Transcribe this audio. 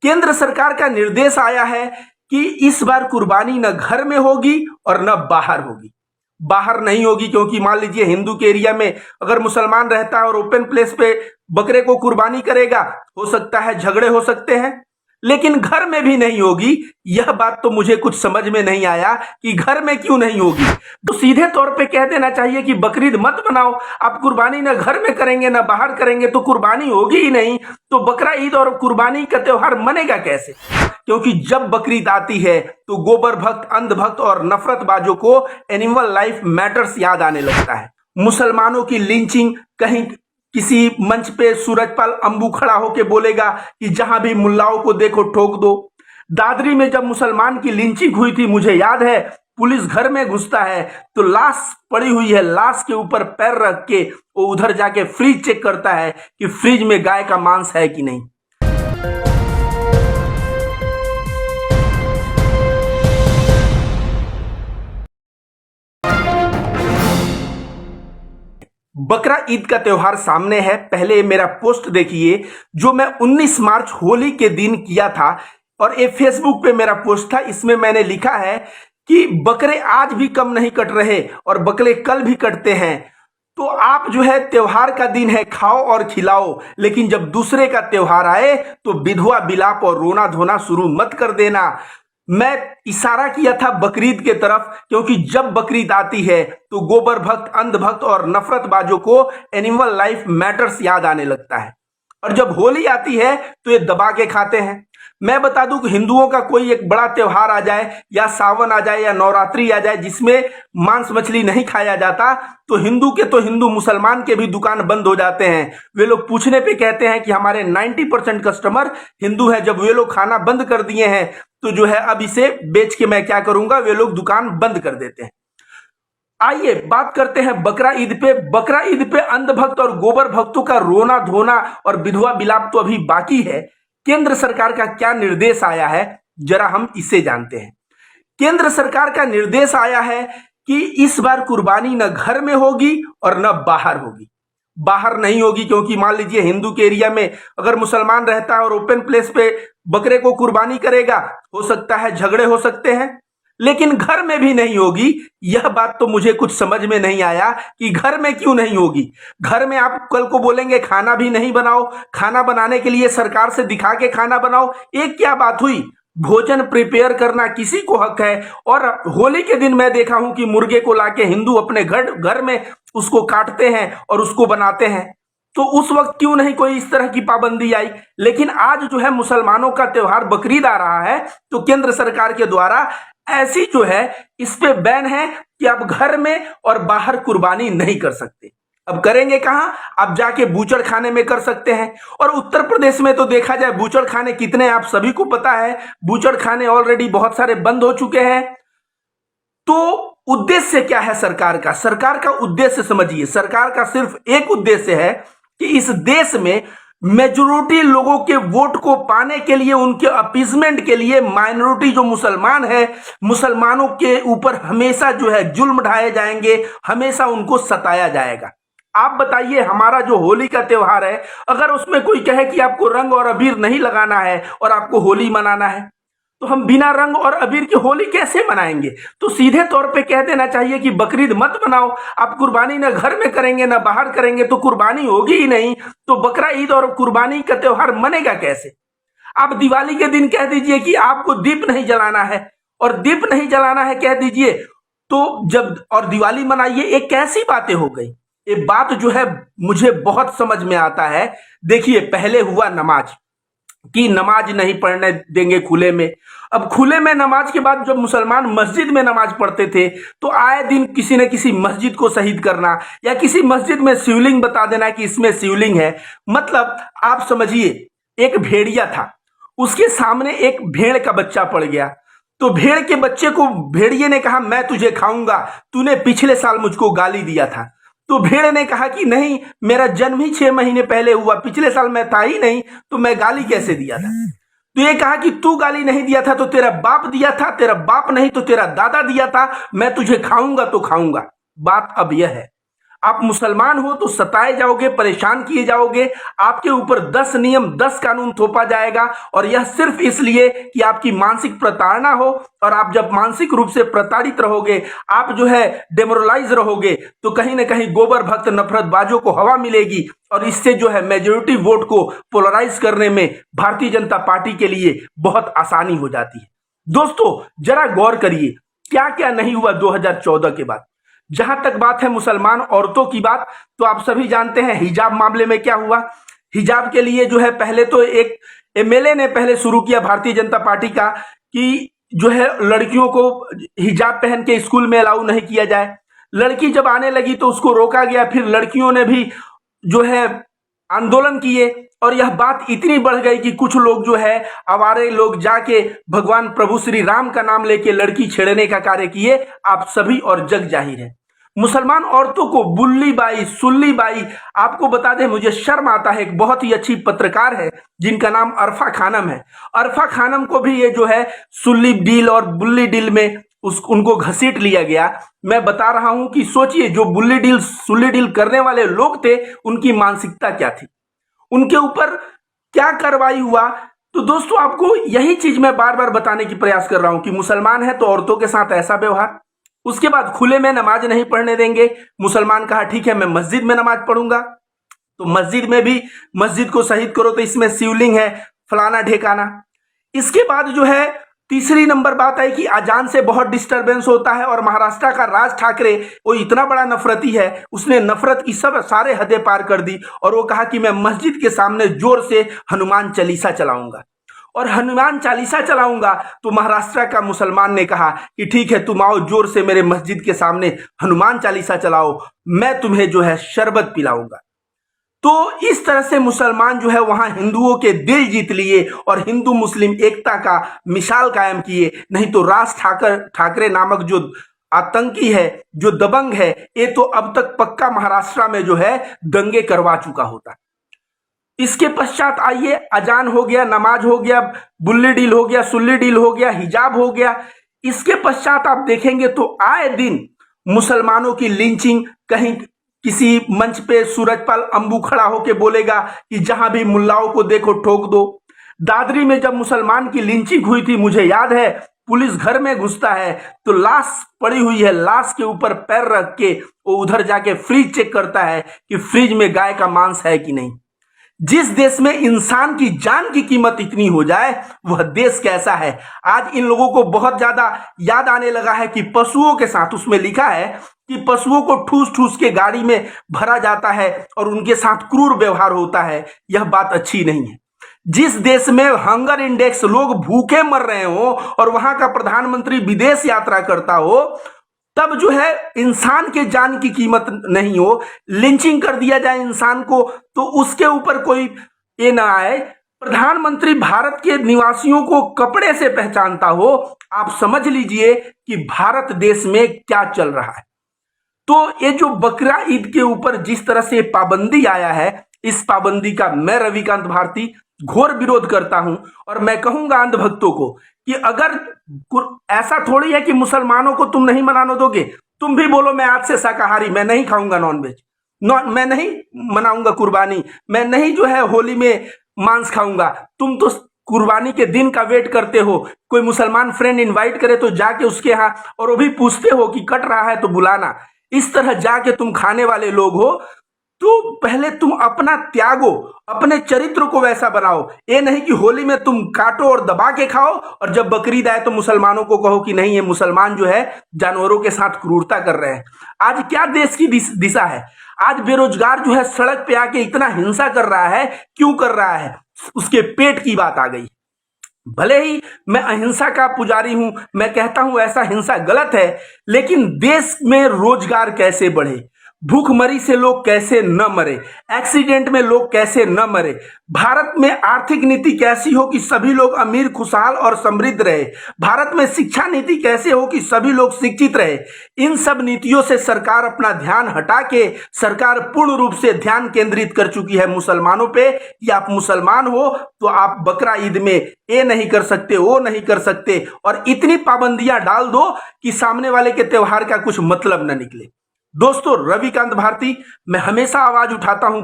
केंद्र सरकार का निर्देश आया है कि इस बार कुर्बानी न घर में होगी और न बाहर होगी। बाहर नहीं होगी क्योंकि मान लीजिए हिंदू के एरिया में अगर मुसलमान रहता है और ओपन प्लेस पे बकरे को कुर्बानी करेगा, हो सकता है झगड़े हो सकते हैं। लेकिन घर में भी नहीं होगी, यह बात तो मुझे कुछ समझ में नहीं आया कि घर में क्यों नहीं होगी। तो सीधे तौर पे कह देना चाहिए कि बकरीद मत बनाओ, आप कुर्बानी न घर में करेंगे न बाहर करेंगे तो कुर्बानी होगी ही नहीं। तो बकरा ईद और कुर्बानी का त्योहार मनेगा कैसे? क्योंकि जब बकरीद आती है तो गोबर भक्त, अंधभक्त और नफरतबाजों को एनिमल लाइफ मैटर्स याद आने लगता है। मुसलमानों की लिंचिंग, कहीं किसी मंच पे सूरजपाल अंबू खड़ा होके बोलेगा कि जहां भी मुल्लाओं को देखो ठोक दो। दादरी में जब मुसलमान की लिंचिंग हुई थी, मुझे याद है, पुलिस घर में घुसता है तो लाश पड़ी हुई है, लाश के ऊपर पैर रख के वो उधर जाके फ्रिज चेक करता है कि फ्रिज में गाय का मांस है कि नहीं। बकरा ईद का त्योहार सामने है। पहले मेरा पोस्ट देखिए जो मैं 19 मार्च होली के दिन किया था, और ये फेसबुक पे मेरा पोस्ट था। इसमें मैंने लिखा है कि बकरे आज भी कम नहीं कट रहे और बकरे कल भी कटते हैं। तो आप जो है, त्योहार का दिन है, खाओ और खिलाओ, लेकिन जब दूसरे का त्योहार आए तो विधवा विलाप और रोना धोना शुरू मत कर देना। मैं इशारा किया था बकरीद के तरफ, क्योंकि जब बकरीद आती है तो गोबर भक्त, अंधभक्त और नफरतबाजों को एनिमल लाइफ मैटर्स याद आने लगता है। और जब होली आती है तो ये दबा के खाते हैं। मैं बता दूं कि हिंदुओं का कोई एक बड़ा त्योहार आ जाए, या सावन आ जाए, या नवरात्रि आ जाए, जिसमें मांस मछली नहीं खाया जाता, तो हिंदू मुसलमान के भी दुकान बंद हो जाते हैं। वे लोग पूछने पे कहते हैं कि हमारे 90% कस्टमर हिंदू हैं, जब वे लोग खाना बंद कर दिए हैं तो जो है अब इसे बेच के मैं क्या करूंगा, वे लोग दुकान बंद कर देते हैं। आइए बात करते हैं बकरा ईद पे। बकरा ईद पे अंधभक्त और गोबर भक्तों का रोना धोना और विधवा विलाप तो अभी बाकी है। केंद्र सरकार का क्या निर्देश आया है, जरा हम इसे जानते हैं। केंद्र सरकार का निर्देश आया है कि इस बार कुर्बानी न घर में होगी और न बाहर होगी। बाहर नहीं होगी क्योंकि मान लीजिए हिंदू के एरिया में अगर मुसलमान रहता है और ओपन प्लेस पे बकरे को कुर्बानी करेगा, हो सकता है झगड़े हो सकते हैं। लेकिन घर में भी नहीं होगी, यह बात तो मुझे कुछ समझ में नहीं आया कि घर में क्यों नहीं होगी। घर में आप कल को बोलेंगे खाना भी नहीं बनाओ, खाना बनाने के लिए सरकार से दिखा के खाना बनाओ, एक क्या बात हुई? भोजन प्रिपेयर करना किसी को हक है। और होली के दिन मैं देखा हूं कि मुर्गे को लाके हिंदू अपने घर में उसको काटते हैं और उसको बनाते हैं। तो उस वक्त क्यों नहीं कोई इस तरह की पाबंदी आई? लेकिन आज जो है मुसलमानों का त्योहार बकरीद आ रहा है, तो केंद्र सरकार के द्वारा ऐसी जो है इस पे बैन है कि आप घर में और बाहर कुर्बानी नहीं कर सकते। अब करेंगे कहां? आप जाके बूचड़ खाने में कर सकते हैं। और उत्तर प्रदेश में तो देखा जाए बूचड़ खाने कितने, आप सभी को पता है, बूचड़ खाने ऑलरेडी बहुत सारे बंद हो चुके हैं। तो उद्देश्य क्या है सरकार का? सरकार का उद्देश्य समझिए, सरकार का सिर्फ एक उद्देश्य है कि इस देश में मेजोरिटी लोगों के वोट को पाने के लिए, उनके अपीजमेंट के लिए माइनॉरिटी जो मुसलमान है, मुसलमानों के ऊपर हमेशा जो है जुल्म ढाए जाएंगे, हमेशा उनको सताया जाएगा। आप बताइए, हमारा जो होली का त्योहार है, अगर उसमें कोई कहे कि आपको रंग और अबीर नहीं लगाना है और आपको होली मनाना है, तो हम बिना रंग और अबीर की होली कैसे मनाएंगे? तो सीधे तौर पे कह देना चाहिए कि बकरीद मत बनाओ, आप कुर्बानी न घर में करेंगे न बाहर करेंगे तो कुर्बानी होगी ही नहीं। तो बकरा ईद और कुर्बानी का त्योहार मनेगा कैसे? आप दिवाली के दिन कह दीजिए कि आपको दीप नहीं जलाना है, और दीप नहीं जलाना है कह दीजिए, तो जब और दिवाली मनाइए, एक कैसी बातें हो गई? ये बात जो है मुझे बहुत समझ में आता है। देखिए, पहले हुआ नमाज कि नमाज नहीं पढ़ने देंगे खुले में। अब खुले में नमाज के बाद जब मुसलमान मस्जिद में नमाज पढ़ते थे तो आए दिन किसी न किसी मस्जिद को शहीद करना, या किसी मस्जिद में शिवलिंग बता देना कि इसमें शिवलिंग है। मतलब आप समझिए, एक भेड़िया था, उसके सामने एक भेड़ का बच्चा पड़ गया, तो भेड़ के बच्चे को भेड़िए ने कहा मैं तुझे खाऊंगा, तूने पिछले साल मुझको गाली दिया था। तो भेड़ ने कहा कि नहीं, मेरा जन्म ही 6 महीने पहले हुआ, पिछले साल मैं था ही नहीं, तो मैं गाली कैसे दिया था? तो ये कहा कि तू गाली नहीं दिया था तो तेरा बाप दिया था, तेरा बाप नहीं तो तेरा दादा दिया था, मैं तुझे खाऊंगा तो खाऊंगा। बात अब यह है, आप मुसलमान हो तो सताए जाओगे, परेशान किए जाओगे, आपके ऊपर 10 नियम 10 कानून थोपा जाएगा, और यह सिर्फ इसलिए कि आपकी मानसिक प्रताड़ना हो। और आप जब मानसिक रूप से प्रताड़ित रहोगे, आप जो है डेमोरलाइज रहोगे, तो कहीं ना कहीं गोबर भक्त नफरतबाजों को हवा मिलेगी, और इससे जो है मेजोरिटी वोट को पोलराइज करने में भारतीय जनता पार्टी के लिए बहुत आसानी हो जाती है। दोस्तों जरा गौर करिए क्या क्या नहीं हुआ 2014 के बाद। जहां तक बात है मुसलमान औरतों की बात, तो आप सभी जानते हैं हिजाब मामले में क्या हुआ। हिजाब के लिए जो है पहले तो एक एमएलए ने पहले शुरू किया भारतीय जनता पार्टी का कि जो है लड़कियों को हिजाब पहन के स्कूल में अलाउ नहीं किया जाए। लड़की जब आने लगी तो उसको रोका गया, फिर लड़कियों ने भी जो है आंदोलन किए, और यह बात इतनी बढ़ गई कि कुछ लोग जो है आवारे लोग जाके भगवान प्रभु श्री राम का नाम लेके लड़की छेड़ने का कार्य किए। आप सभी और जग जाहिर है मुसलमान औरतों को बुल्ली बाई सुल्ली बाई। आपको बता दें, मुझे शर्म आता है, एक बहुत ही अच्छी पत्रकार है जिनका नाम अरफा खानम है। अरफा खानम को भी ये जो है सुल्ली डील और बुल्ली डील में उनको घसीट लिया गया। मैं बता रहा हूं कि सोचिए जो बुल्ली डील सुल्ली डील करने वाले लोग थे उनकी मानसिकता क्या थी, उनके ऊपर क्या कार्रवाई हुआ। तो दोस्तों आपको यही चीज मैं बार बार बताने की प्रयास कर रहा हूं कि मुसलमान है तो औरतों के साथ ऐसा व्यवहार। उसके बाद खुले में नमाज नहीं पढ़ने देंगे। मुसलमान कहा ठीक है मैं मस्जिद में नमाज पढ़ूंगा, तो मस्जिद में भी मस्जिद को शहीद करो तो इसमें शिवलिंग है, फलाना ढेकाना। इसके बाद जो है तीसरी नंबर बात आई कि अजान से बहुत डिस्टरबेंस होता है, और महाराष्ट्र का राज ठाकरे वो इतना बड़ा नफरती है, उसने नफरत की सब सारे हदें पार कर दी, और वो कहा कि मैं मस्जिद के सामने जोर से हनुमान चालीसा चलाऊंगा, और हनुमान चालीसा चलाऊंगा। तो महाराष्ट्र का मुसलमान ने कहा कि ठीक है तुम आओ जोर से मेरे मस्जिद के सामने हनुमान चालीसा चलाओ, मैं तुम्हें जो है शरबत पिलाऊंगा। तो इस तरह से मुसलमान जो है वहां हिंदुओं के दिल जीत लिए और हिंदू मुस्लिम एकता का मिसाल कायम किए। नहीं तो राज ठाकरे नामक जो आतंकी है, जो दबंग है, ये तो अब तक पक्का महाराष्ट्र में जो है दंगे करवा चुका होता। इसके पश्चात आइए, अजान हो गया, नमाज हो गया, बुल्ली डील हो गया, सुल्ली डील हो गया, हिजाब हो गया। इसके पश्चात आप देखेंगे तो आए दिन मुसलमानों की लिंचिंग। कहीं किसी मंच पे सूरजपाल अंबू खड़ा होके बोलेगा कि जहां भी मुल्लाओं को देखो ठोक दो। दादरी में जब मुसलमान की लिंचिंग हुई थी, मुझे याद है, पुलिस घर में घुसता है तो लाश पड़ी हुई है, लाश के ऊपर पैर रख के वो उधर जाके फ्रिज चेक करता है कि फ्रिज में गाय का मांस है कि नहीं। जिस देश में इंसान की जान की कीमत इतनी हो जाए वह देश कैसा है। आज इन लोगों को बहुत ज्यादा याद आने लगा है कि पशुओं के साथ, उसमें लिखा है कि पशुओं को ठूस ठूस के गाड़ी में भरा जाता है और उनके साथ क्रूर व्यवहार होता है। यह बात अच्छी नहीं है। जिस देश में हंगर इंडेक्स, लोग भूखे मर रहे हो और वहां का प्रधानमंत्री विदेश यात्रा करता हो, तब जो है इंसान के जान की कीमत नहीं हो, लिंचिंग कर दिया जाए इंसान को, तो उसके ऊपर कोई ये ना आए। प्रधानमंत्री भारत के निवासियों को कपड़े से पहचानता हो, आप समझ लीजिए कि भारत देश में क्या चल रहा है। तो ये जो बकरा ईद के ऊपर जिस तरह से पाबंदी आया है, इस पाबंदी का मैं रविकांत भारती घोर विरोध करता हूं। और मैं कहूंगा अंधभक्तों को कि अगर ऐसा थोड़ी है कि मुसलमानों को तुम नहीं मनाने दोगे, तुम भी बोलो मैं आज से शाकाहारी, मैं नहीं खाऊंगा नॉनवेज, मैं नहीं मनाऊंगा कुर्बानी, मैं नहीं जो है होली में मांस खाऊंगा। तुम तो कुर्बानी के दिन का वेट करते हो, कोई मुसलमान फ्रेंड इनवाइट करे तो जाके उसके यहाँ, और वो भी पूछते हो कि कट रहा है तो बुलाना। इस तरह जाके तुम खाने वाले लोग हो। तो पहले तुम अपना त्यागो, अपने चरित्र को वैसा बनाओ। ये नहीं कि होली में तुम काटो और दबा के खाओ, और जब बकरीद आए तो मुसलमानों को कहो कि नहीं ये मुसलमान जो है जानवरों के साथ क्रूरता कर रहे हैं। आज क्या देश की दिशा है। आज बेरोजगार जो है सड़क पे आके इतना हिंसा कर रहा है, क्यों कर रहा है? उसके पेट की बात आ गई। भले ही मैं अहिंसा का पुजारी हूं, मैं कहता हूं ऐसा हिंसा गलत है, लेकिन देश में रोजगार कैसे बढ़े, भूखमरी से लोग कैसे न मरे, एक्सीडेंट में लोग कैसे न मरे, भारत में आर्थिक नीति कैसी हो कि सभी लोग अमीर, खुशहाल और समृद्ध रहे, भारत में शिक्षा नीति कैसे हो कि सभी लोग शिक्षित रहे। इन सब नीतियों से सरकार अपना ध्यान हटा के सरकार पूर्ण रूप से ध्यान केंद्रित कर चुकी है मुसलमानों पे कि आप मुसलमान हो तो आप बकरा ईद में ये नहीं कर सकते, वो नहीं कर सकते, और इतनी पाबंदियां डाल दो कि सामने वाले के त्योहार का कुछ मतलब न निकले। दोस्तों, रविकांत भारती, मैं हमेशा आवाज उठाता हूं